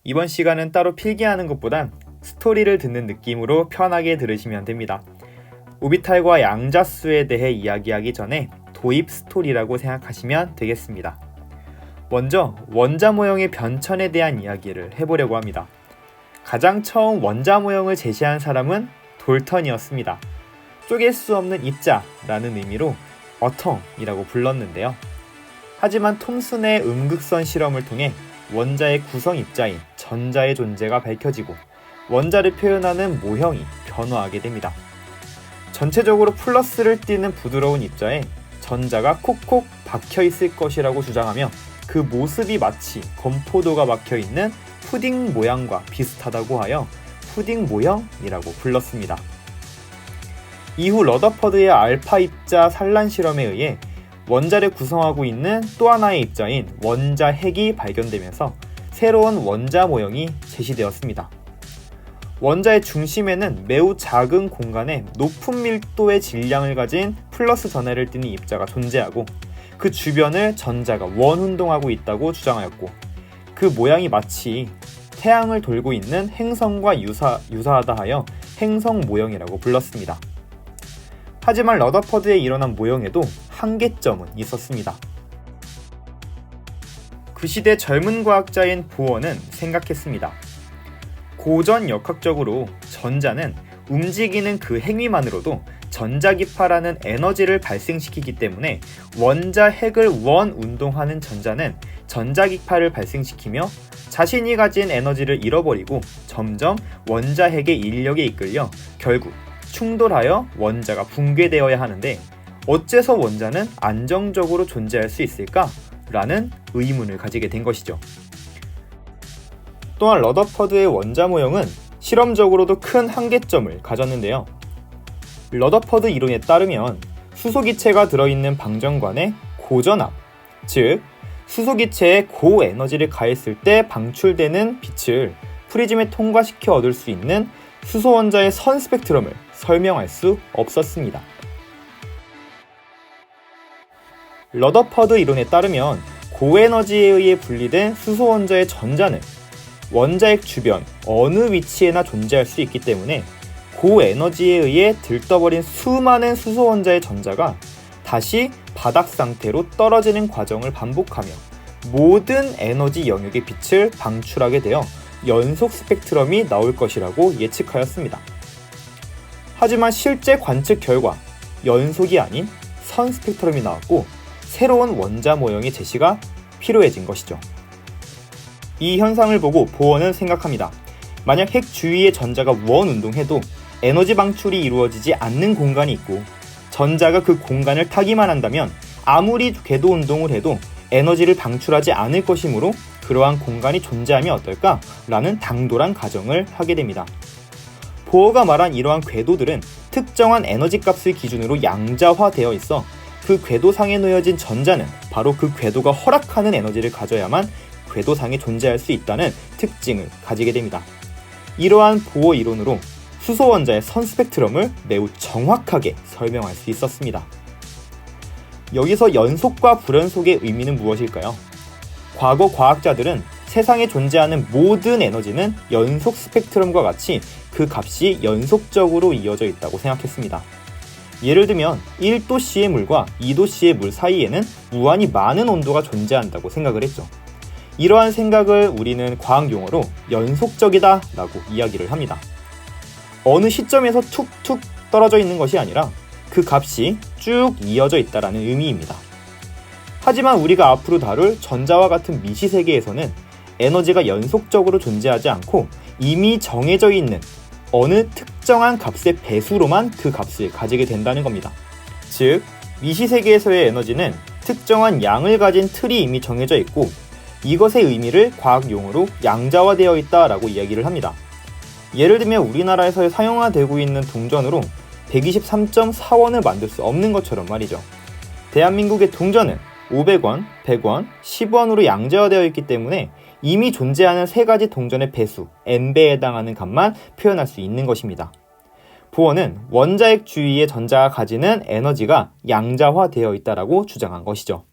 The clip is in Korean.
이번 시간은 따로 필기하는 것보단 스토리를 듣는 느낌으로 편하게 들으시면 됩니다. 오비탈과 양자수에 대해 이야기하기 전에 도입 스토리라고 생각하시면 되겠습니다. 먼저 원자 모형의 변천에 대한 이야기를 해보려고 합니다. 가장 처음 원자 모형을 제시한 사람은 돌턴이었습니다. 쪼갤 수 없는 입자라는 의미로 어텀이라고 불렀는데요. 하지만 톰슨의 음극선 실험을 통해 원자의 구성 입자인 전자의 존재가 밝혀지고 원자를 표현하는 모형이 변화하게 됩니다. 전체적으로 플러스를 띠는 부드러운 입자에 전자가 콕콕 박혀 있을 것이라고 주장하며 그 모습이 마치 건포도가 박혀 있는 푸딩 모양과 비슷하다고 하여 푸딩 모형이라고 불렀습니다. 이후 러더퍼드의 알파 입자 산란 실험에 의해 원자를 구성하고 있는 또 하나의 입자인 원자 핵이 발견되면서 새로운 원자 모형이 제시되었습니다. 원자의 중심에는 매우 작은 공간에 높은 밀도의 질량을 가진 플러스 전하를 띠는 입자가 존재하고 그 주변을 전자가 원운동하고 있다고 주장하였고 그 모양이 마치 태양을 돌고 있는 행성과 유사하다 하여 행성 모형이라고 불렀습니다. 하지만 러더퍼드에 일어난 모형에도 한계점은 있었습니다. 그 시대 젊은 과학자인 보어는 생각했습니다. 고전 역학적으로 전자는 움직이는 그 행위만으로도 전자기파라는 에너지를 발생시키기 때문에 원자 핵을 원 운동하는 전자는 전자기파를 발생시키며 자신이 가진 에너지를 잃어버리고 점점 원자 핵의 인력에 이끌려 결국 충돌하여 원자가 붕괴되어야 하는데 어째서 원자는 안정적으로 존재할 수 있을까? 라는 의문을 가지게 된 것이죠. 또한 러더퍼드의 원자 모형은 실험적으로도 큰 한계점을 가졌는데요. 러더퍼드 이론에 따르면 수소기체가 들어있는 방정관의 고전압, 즉 수소기체에 고에너지를 가했을 때 방출되는 빛을 프리즘에 통과시켜 얻을 수 있는 수소원자의 선 스펙트럼을 설명할 수 없었습니다. 러더퍼드 이론에 따르면 고에너지에 의해 분리된 수소원자의 전자는 원자핵 주변 어느 위치에나 존재할 수 있기 때문에 고에너지에 의해 들떠버린 수많은 수소원자의 전자가 다시 바닥 상태로 떨어지는 과정을 반복하며 모든 에너지 영역의 빛을 방출하게 되어 연속 스펙트럼이 나올 것이라고 예측하였습니다. 하지만 실제 관측 결과 연속이 아닌 선 스펙트럼이 나왔고 새로운 원자 모형의 제시가 필요해진 것이죠. 이 현상을 보고 보어는 생각합니다. 만약 핵 주위의 전자가 원 운동해도 에너지 방출이 이루어지지 않는 공간이 있고 전자가 그 공간을 타기만 한다면 아무리 궤도 운동을 해도 에너지를 방출하지 않을 것이므로 그러한 공간이 존재하면 어떨까? 라는 당돌한 가정을 하게 됩니다. 보어가 말한 이러한 궤도들은 특정한 에너지 값을 기준으로 양자화되어 있어 그 궤도상에 놓여진 전자는 바로 그 궤도가 허락하는 에너지를 가져야만 궤도상에 존재할 수 있다는 특징을 가지게 됩니다. 이러한 보어 이론으로 수소원자의 선 스펙트럼을 매우 정확하게 설명할 수 있었습니다. 여기서 연속과 불연속의 의미는 무엇일까요? 과거 과학자들은 세상에 존재하는 모든 에너지는 연속 스펙트럼과 같이 그 값이 연속적으로 이어져 있다고 생각했습니다. 예를 들면 1도씨의 물과 2도씨의 물 사이에는 무한히 많은 온도가 존재한다고 생각을 했죠. 이러한 생각을 우리는 과학 용어로 연속적이다 라고 이야기를 합니다. 어느 시점에서 툭툭 떨어져 있는 것이 아니라 그 값이 쭉 이어져 있다라는 의미입니다. 하지만 우리가 앞으로 다룰 전자와 같은 미시세계에서는 에너지가 연속적으로 존재하지 않고 이미 정해져 있는 어느 특정한 값의 배수로만 그 값을 가지게 된다는 겁니다. 즉, 미시세계에서의 에너지는 특정한 양을 가진 틀이 이미 정해져 있고 이것의 의미를 과학 용어로 양자화되어 있다라고 이야기를 합니다. 예를 들면 우리나라에서 사용되고 있는 동전으로 123.4원을 만들 수 없는 것처럼 말이죠. 대한민국의 동전은 500원, 100원, 10원으로 양자화되어 있기 때문에 이미 존재하는 세 가지 동전의 배수, n배에 해당하는 값만 표현할 수 있는 것입니다. 보어는 원자핵 주위의 전자가 가지는 에너지가 양자화되어 있다라고 주장한 것이죠.